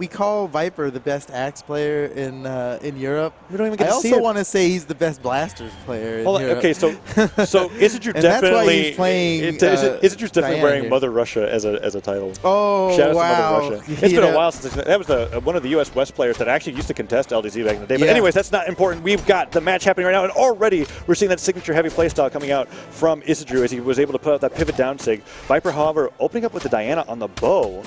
we call VipR the best axe player in Europe. We don't even get I to see also it. want to say he's the best blasters player in Well, Europe. okay, so Isidroo and definitely that's why he's playing. Isidroo's definitely Diana wearing here. Mother Russia as a title. Oh, Shout out wow. to Mother Russia. It's been a while since that was one of the U.S. West players that actually used to contest LDZ back in the day. But Yeah. anyways, that's not important. We've got the match happening right now, and already we're seeing that signature heavy playstyle coming out from Isidroo as he was able to put out that pivot down sig. VipR, however, opening up with the Diana on the bow.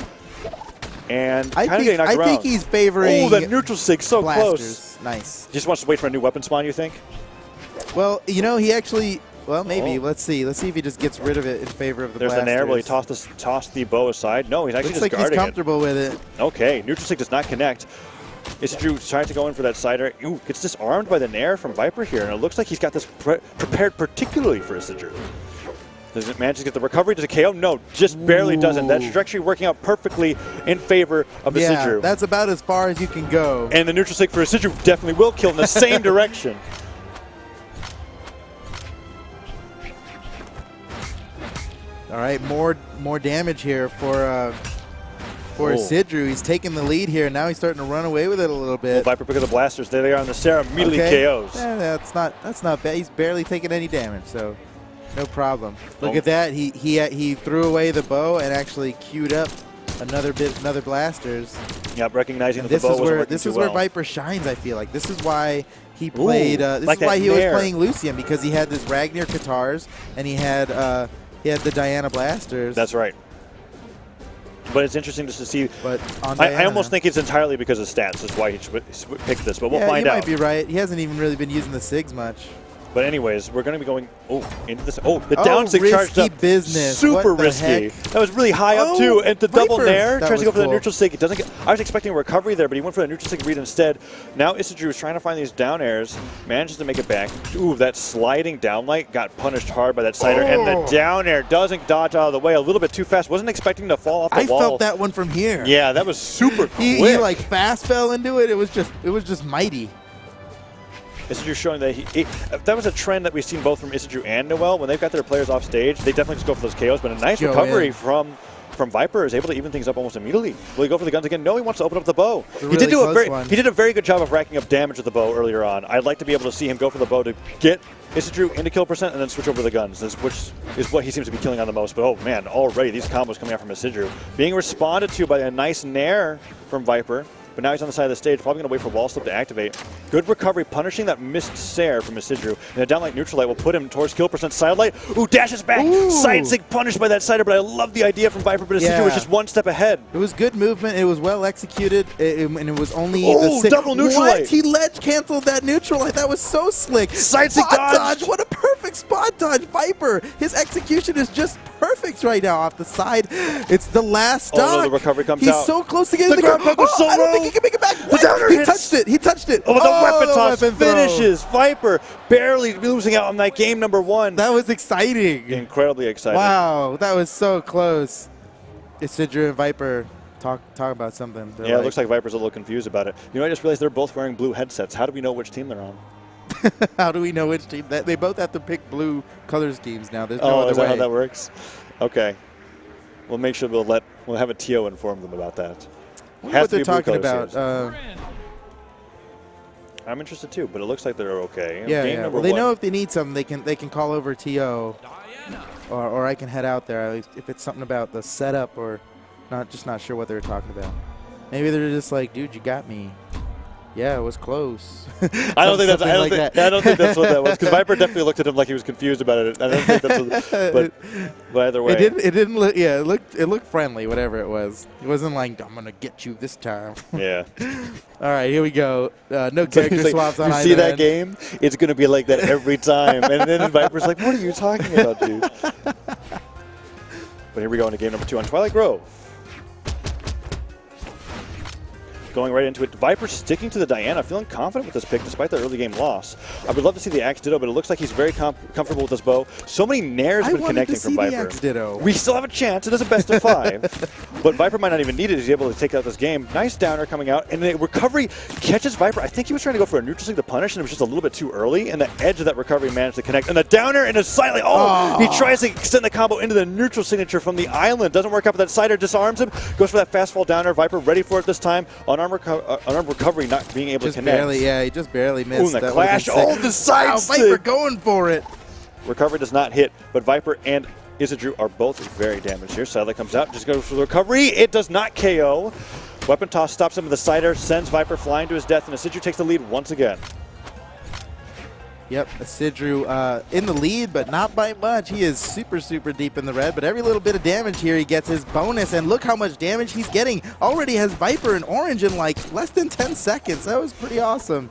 And kind of getting knocked around. I think he's favoring. Oh, that neutral sig so blasters. close. Nice. Just wants to wait for a new weapon spawn, you think? Well, you know, he actually. Well, maybe. Let's see. Let's see if he just gets rid of it in favor of the There's blasters. the nair. Will he toss the bow aside? No, he's actually Looks just like guarding he's comfortable with it. Okay, neutral sig does not connect. Isidroo tries to go in for that sider. Ooh, gets disarmed by the nair from VipR here, and it looks like he's got this prepared particularly for Isidroo. Does it manage to get the recovery? Does it KO? No, just barely doesn't. That trajectory working out perfectly in favor of Isidroo. Yeah, that's about as far as you can go. And the neutral sig for Isidroo definitely will kill in the same direction. All right, more damage here for Isidroo. He's taking the lead here, and now he's starting to run away with it a little bit. Well, VipR pick up the blasters. There they are on the Sarah. Immediately KOs. Yeah, that's not bad. He's barely taking any damage, so no problem. Look at that. He threw away the bow and actually queued up another blasters. Yep, recognizing that this the bow is wasn't where working this too is where well. VipR shines. I feel like this is why he played. This like is why that he was nair. playing Lucian, because he had this Ragnar Katars and he had the Diana blasters. That's right. But it's interesting just to see. But on I almost think it's entirely because of stats is why he picked this, but we'll find out. You might be right. He hasn't even really been using the SIGs much. But anyways, we're going to be going into this. Oh, the down sig charged up. Business. Super What the risky. heck? That was really high up too. And the double VipR. nair That tries to go was for the cool. neutral sig. It doesn't get. I was expecting a recovery there, but he went for the neutral sig read instead. Now Isidroo is trying to find these down airs. Manages to make it back. Ooh, that sliding down light got punished hard by that sider, and the down air doesn't dodge out of the way a little bit too fast. Wasn't expecting to fall off the wall. I felt that one from here. Yeah, that was super quick. He like fast fell into it. It was just mighty. Isidroo showing that that was a trend that we've seen both from Isidroo and Noel. When they've got their players off stage, they definitely just go for those KOs. But a nice recovery from VipR is able to even things up almost immediately. Will he go for the guns again? No, he wants to open up the bow. He did a very good job of racking up damage with the bow earlier on. I'd like to be able to see him go for the bow to get Isidroo into kill percent and then switch over to the guns, which is what he seems to be killing on the most. But oh man, already these combos coming out from Isidroo. Being responded to by a nice nair from VipR. But now he's on the side of the stage, probably going to wait for wall slip to activate. Good recovery, punishing that missed Sair from Isidroo. And a down light neutral light will put him towards kill percent. Side light, ooh, dashes back. Side sig punished by that sider, but I love the idea from VipR, but Isidroo was just one step ahead. It was good movement. It was well executed, and it was only the double neutral light. He ledge canceled that neutral light. That was so slick. Side sig dodge. What a perfect spot dodge, VipR. His execution is just perfect right now off the side. It's the last stop. Oh no, the recovery comes He's out. so close to getting the ground pound was so I don't low. think he can make it back. He touched it. He touched it. Oh, the weapon toss weapon throw. finishes. VipR barely losing out on that game number one. That was exciting. Incredibly exciting. Wow, that was so close. Isidroo and VipR talk about something. Yeah, it looks like VipR's a little confused about it. You know, I just realized they're both wearing blue headsets. How do we know which team they're on? How do we know which team? They both have to pick blue color schemes now. There's no other is that way. how that works? Okay. We'll make sure we'll have a TO inform them about that. What they're talking about. I'm interested too, but it looks like they're okay. Yeah. Well, they know if they need something, they can call over TO, or I can head out there if it's something about the setup or not sure what they're talking about. Maybe they're just like, dude, you got me. Yeah, it was close. I don't think that's what that was, because VipR definitely looked at him like he was confused about it. I don't think that's but either way. It didn't look. Yeah, it looked friendly. Whatever it was, it wasn't like I'm gonna get you this time. Yeah. All right, here we go. No character swaps on either You see that end. game? It's gonna be like that every time. And then VipR's like, "What are you talking about, dude?" But here we go into game number 2 on Twilight Grove. going right into it. Viper sticking to the Diana, feeling confident with this pick despite the early game loss. I would love to see the Axe Ditto, but it looks like he's very comfortable with this bow. So many nairs have been connecting from Viper. We still have a chance. It is a best of 5. But Viper might not even need it. He's able to take out this game. Nice downer coming out, and the recovery catches Viper. I think he was trying to go for a neutral sig to punish, and it was just a little bit too early, and the edge of that recovery managed to connect. And the downer and a silent. Oh, he tries to extend the combo into the neutral signature from the island. Doesn't work out, but that sider disarms him. Goes for that fast fall downer. Viper ready for it this time. Unarmed recovery, not being able to connect. He just barely missed. Ooh, and the clash. Oh, the side stick. Viper going for it. Recovery does not hit, but Viper and Isidroo are both very damaged here. Sidelight comes out, just goes for the recovery. It does not KO. Weapon toss stops him with the sider, sends Viper flying to his death, and Isidroo takes the lead once again. Yep, Isidroo in the lead, but not by much. He is super, super deep in the red, but every little bit of damage here, he gets his bonus, and look how much damage he's getting. Already has Viper and Orange in like less than 10 seconds. That was pretty awesome.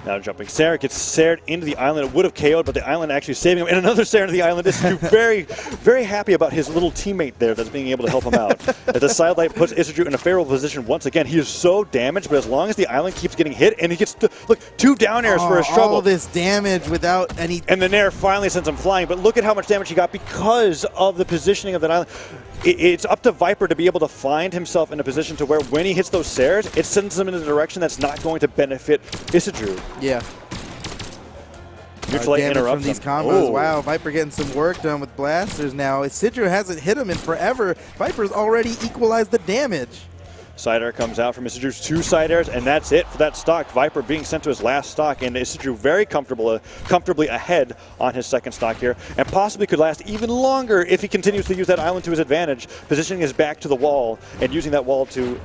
Now jumping Sarah gets Sared into the island. It would have KO'd, but the island actually saving him. And another Sarah into the island. Isidroo very, very happy about his little teammate there that's being able to help him out. As the sidelight puts Isidroo in a favorable position once again. He is so damaged, but as long as the island keeps getting hit, and he gets, look, 2 down airs for his trouble. All this damage without any... And the Nair finally sends him flying, but look at how much damage he got because of the positioning of that island. It's up to Viper to be able to find himself in a position to where when he hits those Sares, it sends him in a direction that's not going to benefit Isidroo. Yeah. Neutral damage interrupts from these him. combos. Ooh. Wow, Viper getting some work done with blasters now. Isidroo hasn't hit him in forever. Viper's already equalized the damage. Side air comes out from Isidroo's 2 side airs, and that's it for that stock. Viper being sent to his last stock, and Isidroo very comfortably ahead on his second stock here, and possibly could last even longer if he continues to use that island to his advantage, positioning his back to the wall and using that wall to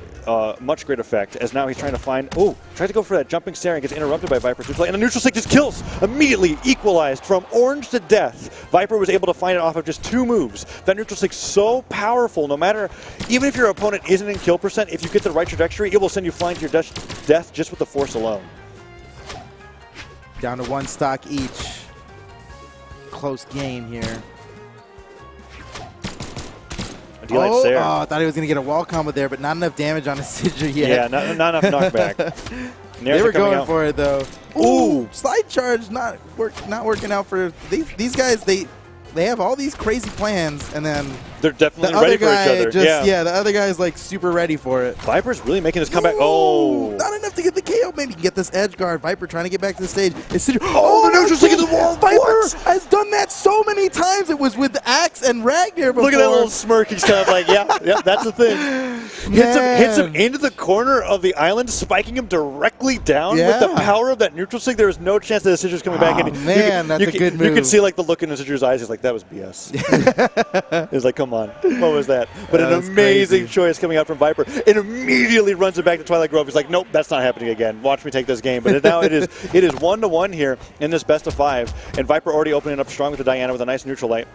much great effect, as now he's trying to find, tries to go for that jumping Sarah and gets interrupted by Viper's replay, and the neutral stick just kills, immediately equalized from orange to death. Viper was able to find it off of just 2 moves. That neutral stick so powerful, no matter, even if your opponent isn't in kill percent, if you get the right trajectory, it will send you flying to your death just with the force alone. Down to 1 stock each. Close game here. I thought he was going to get a wall combo there, but not enough damage on Isidroo yet. Yeah, not enough knockback. They were going for it though. Ooh, slide charge not working out for these guys. They have all these crazy plans, and then they're definitely ready for each other. Yeah, the other guy is like super ready for it. Viper's really making his comeback. Not enough to get the KO. Maybe you can get this edge guard. Viper trying to get back to the stage. The neutral stick in the wall. Viper has done that so many times. It was with Axe and Ragnar before. Look at that little smirk. He's kind of like, yeah, that's the thing. Hits him into the corner of the island, spiking him directly down with the power of that neutral stick. There is no chance that Isidroo's coming back. And that's a good move. You can see like the look in Isidroo's eyes. He's like, that was BS. He's like, come on. What was that? But an amazing choice coming out from Viper. It immediately runs it back to Twilight Grove. He's like, nope, that's not happening again. Watch me take this game. But now it is 1-1 here in this best of 5. And Viper already opening up strong with the Diana with a nice neutral light.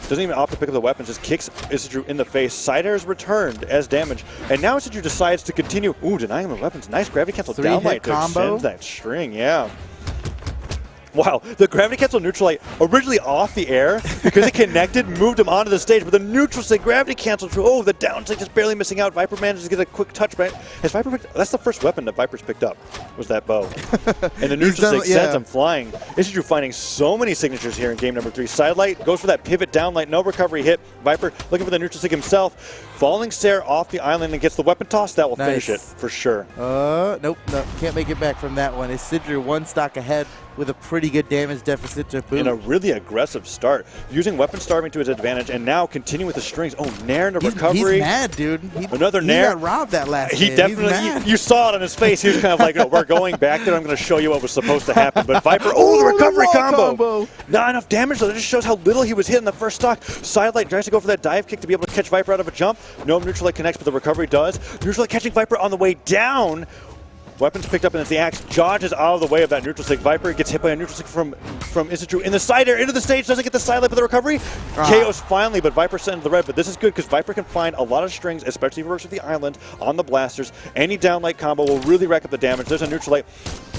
Doesn't even opt to pick up the weapons, just kicks Isidroo in the face. Side air is returned as damage. And now Isidroo decides to continue. Denying him the weapons. Nice gravity cancel down light to extend that string. Yeah. Wow, the gravity cancel neutral light originally off the air because it connected, moved him onto the stage, but the neutral stick gravity cancel. The down stick just barely missing out. Viper manages to get a quick touch. Has Viper that's the first weapon that Viper's picked up, was that bow. And the neutral stick sends him flying. Isidroo finding so many signatures here in game number 3. Sidelight goes for that pivot down light, no recovery hit. Viper looking for the neutral stick himself. Falling Sarah off the island and gets the weapon toss. That will finish it for sure. Nope, can't make it back from that one. Isidroo 1 stock ahead with a pretty good damage deficit to boot. In a really aggressive start, using weapon starving to his advantage, and now continuing with the strings. Nair into recovery. He's mad, dude. Another Nair. He got robbed that last game. Definitely, you saw it on his face. He was kind of like, we're going back there. I'm going to show you what was supposed to happen. But Viper, the recovery combo. Not enough damage, though. That just shows how little he was hit in the first stock. Sidelight tries to go for that dive kick to be able to catch Viper out of a jump. No neutral light connects, but the recovery does. Neutral light catching Viper on the way down. Weapons picked up, and it's the Axe. Dodges out of the way of that neutral stick. Viper gets hit by a neutral stick from Isidroo in the side air into the stage. Doesn't get the side light, but the recovery. KOs finally, but Viper sent to the red. But this is good because Viper can find a lot of strings, especially if he works with the island on the blasters. Any downlight combo will really rack up the damage. There's a neutral light.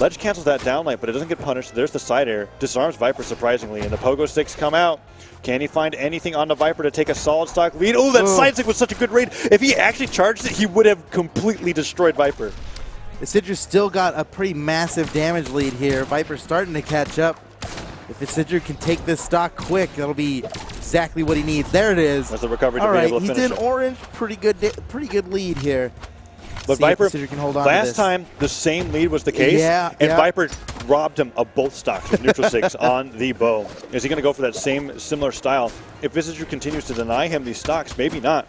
Ledge cancels that downlight, but it doesn't get punished. There's the side air. Disarms Viper surprisingly, and the pogo sticks come out. Can he find anything on the Viper to take a solid stock lead? That side stick was such a good raid. If he actually charged it, he would have completely destroyed Viper. Isidroo still got a pretty massive damage lead here. VipR starting to catch up. If Isidroo can take this stock quick, that'll be exactly what he needs. There it is. That's the recovery to All be right, able to he's finish in it. orange. Pretty good lead here. But See if VipR, Isidroo can hold on last to this. time the same lead was the case, and VipR robbed him of both stocks with neutral six on the bow. Is he going to go for that same similar style? If Isidroo continues to deny him these stocks, maybe not.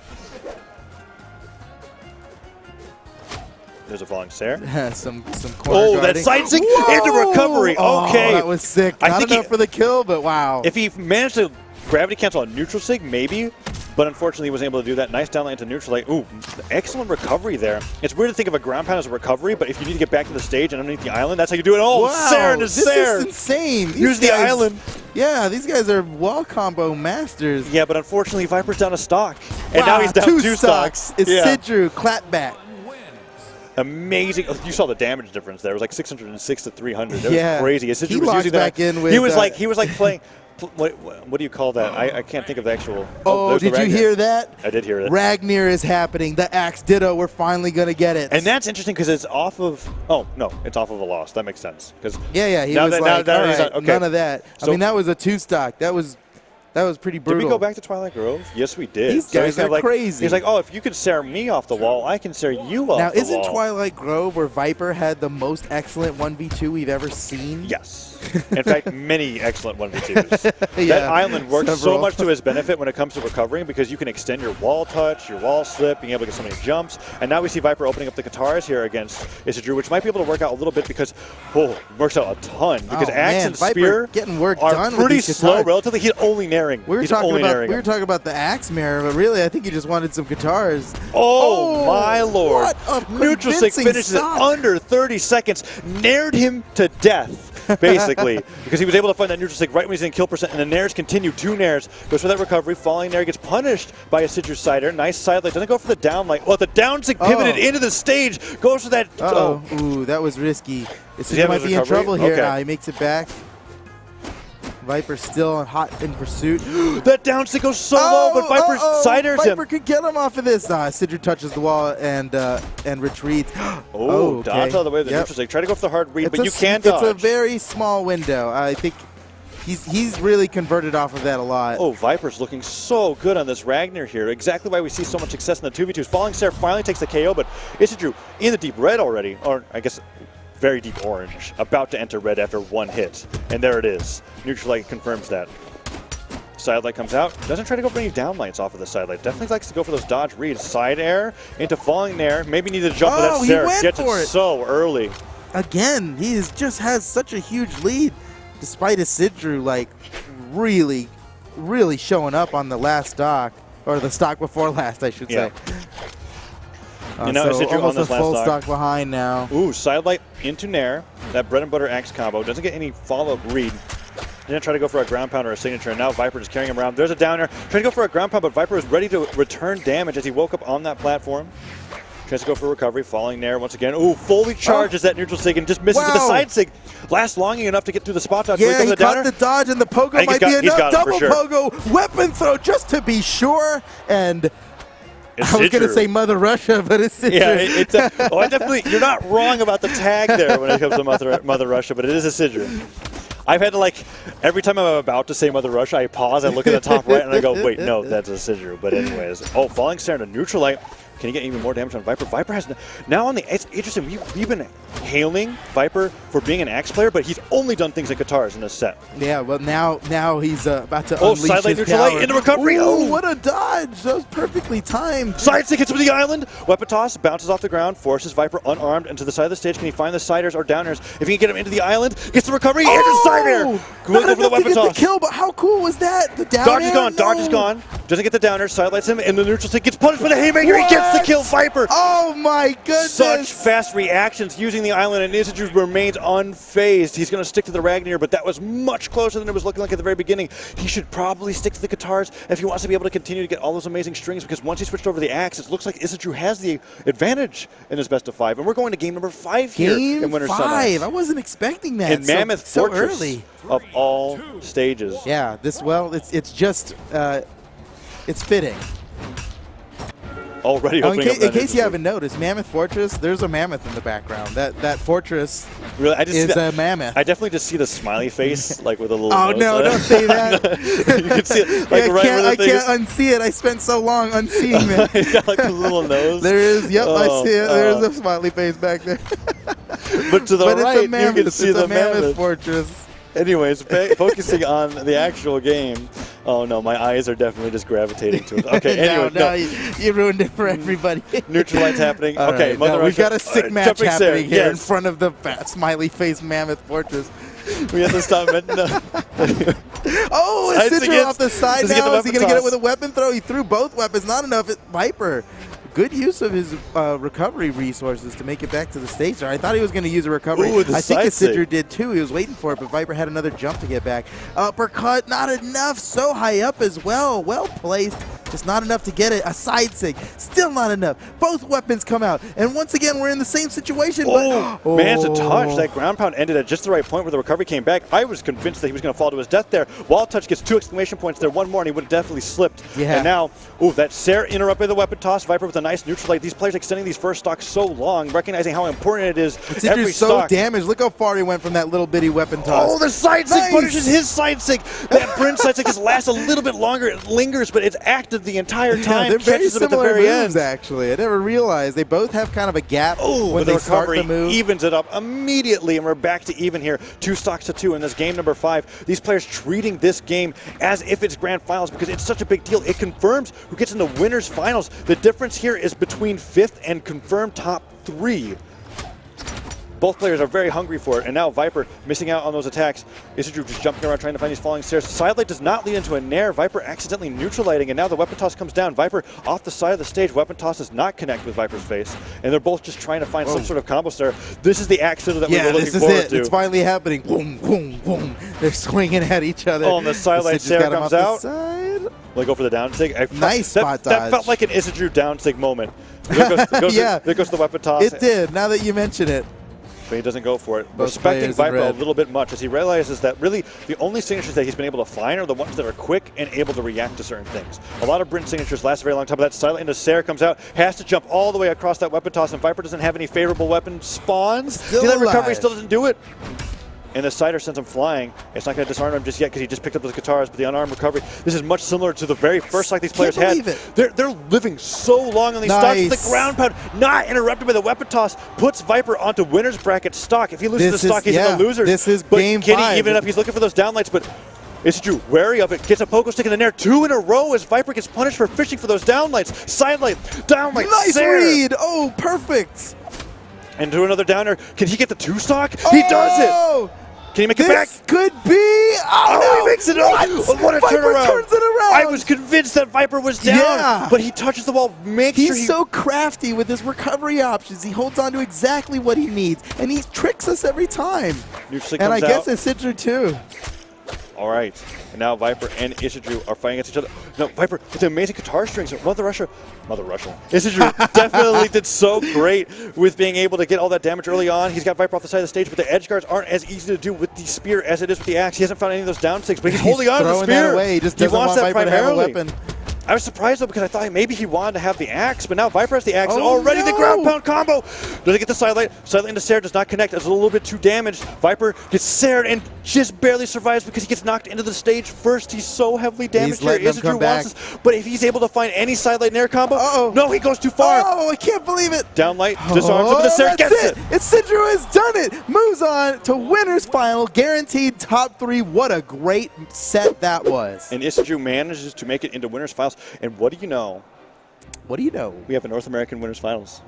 There's a falling stare. some corner that side sig into recovery. Okay. Oh, that was sick. Not enough for the kill, but wow. If he managed to gravity cancel on neutral sig, maybe. But unfortunately, he was able to do that. Nice downline into neutral light. Ooh, excellent recovery there. It's weird to think of a ground pound as a recovery, but if you need to get back to the stage and underneath the island, that's how you do it. Oh, wow, Sarah to this Sarah. is insane. Use the island. Yeah, these guys are wall combo masters. Yeah, but unfortunately, VipR's down a stock. And now he's down two stocks. Isidroo, clap back. Amazing. You saw the damage difference there. It was like 606 to 300. That was crazy. Isidroo he was using back that. in with, he was like playing. What do you call that? I can't think of the actual. Oh, did you hear that? I did hear it. Ragnar is happening. The Axe Ditto. We're finally going to get it. And that's interesting because it's off of. Oh, no. It's off of a loss. That makes sense. Yeah. He was like, all right, none of that. So, I mean, that was a two stock. That was pretty brutal. Did we go back to Twilight Grove? Yes, we did. These guys are crazy. He's like, oh, if you can stare me off the wall, I can stare you off the wall. Now, isn't Twilight Grove where VipR had the most excellent 1v2 we've ever seen? Yes. In fact, many excellent 1v2s. That island works so much to his benefit when it comes to recovering because you can extend your wall touch, your wall slip, being able to get so many jumps. And now we see VipR opening up the guitars here against Isidroo, which might be able to work out a little bit because, works out a ton. Because Axe and Spear getting work are done pretty with slow relatively. He's only naring. We were talking about the Axe mirror, but really I think he just wanted some guitars. Oh my lord. Neutral Sig finishes it under 30 seconds. Nared him to death. Basically, because he was able to find that neutral sig right when he's in kill percent, and the nairs continue. Two nairs. Goes for that recovery. Falling nair gets punished by Isidroo sider. Nice side light. Doesn't go for the down light. Well, the down sig pivoted into the stage. Goes for that. Ooh, that was risky. Isidroo might be in trouble here. Nah, he makes it back. VipR still hot in pursuit. That down stick goes so low, but VipR siders him. VipR could get him off of this. Isidroo touches the wall and retreats. Dodge out of the way of the neutral stick. Try to go for the hard read, but you can't dodge. It's a very small window. I think he's really converted off of that a lot. Oh, VipR's looking so good on this Ragnar here. Exactly why we see so much success in the 2v2s. Falling Stare finally takes the KO, but Isidroo in the deep red already, or I guess very deep orange, about to enter red after one hit. And there it is. Neutral light confirms that. Side light comes out. Doesn't try to go for any down lights off of the side light. Definitely likes to go for those dodge reads. Side air into falling nair. Maybe need to jump, but that Sarah gets it so early. Again, he just has such a huge lead, despite Isidroo like really showing up on the last stock, or the stock before last, I should say. You know, so Isidroo almost on this a full last stock behind now. Ooh, side light into nair. That bread and butter axe combo. Doesn't get any follow-up read. Didn't try to go for a ground pound or a signature, and now VipR just carrying him around. There's a downer. Trying to go for a ground pound, but VipR was ready to return damage as he woke up on that platform. Tries to go for recovery, falling nair once again. Ooh, fully charges that neutral sig and just misses with the side sig. Lasts long enough to get through the spot dodge. Yeah, he caught the dodge, and the pogo might be enough. Double pogo, weapon throw just to be sure, and I was going to say Mother Russia, but it's Isidroo. Yeah, I definitely, you're not wrong about the tag there when it comes to Mother Russia, but it is Isidroo. I've had to, every time I'm about to say Mother Russia, I pause, I look at the top right, and I go, wait, no, that's Isidroo. But anyways, falling stare into neutral light. Can you get even more damage on VipR? VipR has now on the. It's interesting. We've been hailing VipR for being an axe player, but he's only done things like guitars in this set. Yeah, well now he's about to unleash side lane his neutral power. light into recovery. Ooh, what a dodge! That was perfectly timed. Side stick hits him to the island. Weapon toss bounces off the ground, forces VipR unarmed into the side of the stage. Can he find the siders or downers? If he can get him into the island, gets the recovery and the side air. Not enough to get the kill, but how cool was that? The down dodge is gone. Dodge is gone. Doesn't get the downer. Sidelights him, and the neutral stick gets punished by the haymaker. He gets the kill. VipR. Oh my goodness! Such fast reactions using the island, and Isidroo remains unfazed. He's going to stick to the Ragnar, but that was much closer than it was looking like at the very beginning. He should probably stick to the guitars if he wants to be able to continue to get all those amazing strings, because once he switched over the axe, it looks like Isidroo has the advantage in this best of 5. And we're going to game number 5 here in Winter Sunrise. I wasn't expecting that. In Mammoth Fortress early. Of all stages. Yeah, it's just it's fitting. already opening up in case you haven't noticed, Mammoth Fortress, there's a mammoth in the background. That fortress really, I just is a mammoth. I definitely just see the smiley face, like with a little Oh, nose. no, don't say that. You can see it, like, I can't unsee it. I spent so long unseeing that. He's got like a little nose. There is, yep, I see it. There's a smiley face back there. But to the right, you can see the Mammoth Fortress. Anyways, focusing on the actual game. Oh no, my eyes are definitely just gravitating to it. Okay, anyway, no, you ruined it for everybody. Neutral lights happening. All okay, right, we've got a sick match happening here in yes. front of the smiley face Mammoth Fortress. We have to stop it. No. Oh, Isidroo off the side now. Is he going to get it with a weapon throw? He threw both weapons. Not enough. VipR. Good use of his recovery resources to make it back to the stage there. I thought he was going to use a recovery. Ooh, I think Isidroo did too. He was waiting for it, but VipR had another jump to get back. Uppercut, not enough. So high up as well. Well placed. Just not enough to get it. A side sig. Still not enough. Both weapons come out. And once again, we're in the same situation. Oh, man's a touch. That ground pound ended at just the right point where the recovery came back. I was convinced that he was going to fall to his death there. Wall touch gets 2 exclamation points there. One more, and he would have definitely slipped. Yeah. And now, ooh, that Sarah interrupted the weapon toss. VipR with a nice neutral light. These players extending these first stocks so long, recognizing how important it is. Every so stock. damaged. Look how far he went from that little bitty weapon toss. Oh, the side sig punishes his side sig. That Bryn side sig just lasts a little bit longer. It lingers, but it's active the entire time. They're very similar moves, end. actually. I never realized. They both have kind of a gap when they start the move. Evens it up immediately, and we're back to even here. 2 stocks to 2 in this game number 5. These players treating this game as if it's grand finals because it's such a big deal. It confirms who gets into winners finals. The difference here is between 5th and confirmed top 3. Both players are very hungry for it, and now VipR missing out on those attacks. Isidroo just jumping around trying to find these falling stairs. Side light does not lead into a nair. VipR accidentally neutralizing, and now the weapon toss comes down. VipR off the side of the stage. Weapon toss does not connect with VipR's face, and they're both just trying to find some sort of combo star. This is the action that we were looking forward to. It's finally happening. Boom, boom, boom. They're swinging at each other. Oh, and the side light Sarah comes out. Will go for the down sig. Nice spot dodge. That felt like an Isidroo down sig moment. There goes the weapon toss. It did, now that you mention it. But he doesn't go for it. Respecting VipR a little bit much as he realizes that really the only signatures that he's been able to find are the ones that are quick and able to react to certain things. A lot of Bryn signatures last a very long time, but that silent into Sarah comes out, has to jump all the way across that weapon toss, and VipR doesn't have any favorable weapon spawns. See, that recovery still doesn't do it. And the Cider sends him flying. It's not going to disarm him just yet because he just picked up those guitars, but the unarmed recovery, this is much similar to the very first stock these players had. They're living so long on these stocks. The ground pound, not interrupted by the weapon toss, puts VipR onto winner's bracket stock. If he loses the stock, he's in the losers. This is but game 5. Can he even it up? He's looking for those downlights, but Isidroo wary of it, gets a pogo stick in the nair 2 in a row as VipR gets punished for fishing for those downlights. Sidelight, downlight, nice read! Oh, perfect! And to another downer. Can he get the 2 stock? He does it! Can he make it back? This could be. Oh, he makes it up. What a turnaround. Turns it around. I was convinced that VipR was down, but he touches the wall. He's so crafty with his recovery options. He holds on to exactly what he needs, and he tricks us every time. And I guess Isidroo too. All right. And now VipR and Isidroo are fighting against each other. No, VipR with the amazing guitar strings. Mother Russia. Isidroo definitely did so great with being able to get all that damage early on. He's got VipR off the side of the stage, but the edge guards aren't as easy to do with the spear as it is with the axe. He hasn't found any of those down sticks, but he's holding on to the spear. That away. He just doesn't want VipR to have a weapon. I was surprised though because I thought maybe he wanted to have the axe, but now VipR has the axe and already the ground pound combo. Does he get the sidelight? Sidelight into Sarah does not connect. It's a little bit too damaged. VipR gets Sarah and just barely survives because he gets knocked into the stage first. He's so heavily damaged here. Isidroo wants this, but if he's able to find any sidelight nair combo, no, he goes too far. Oh, I can't believe it. Downlight, disarms him, but the Sarah gets it. Isidroo has done it. Moves on to winner's final, guaranteed top 3. What a great set that was. And Isidroo manages to make it into winner's finals. And what do you know? What do you know? We have a North American winners finals.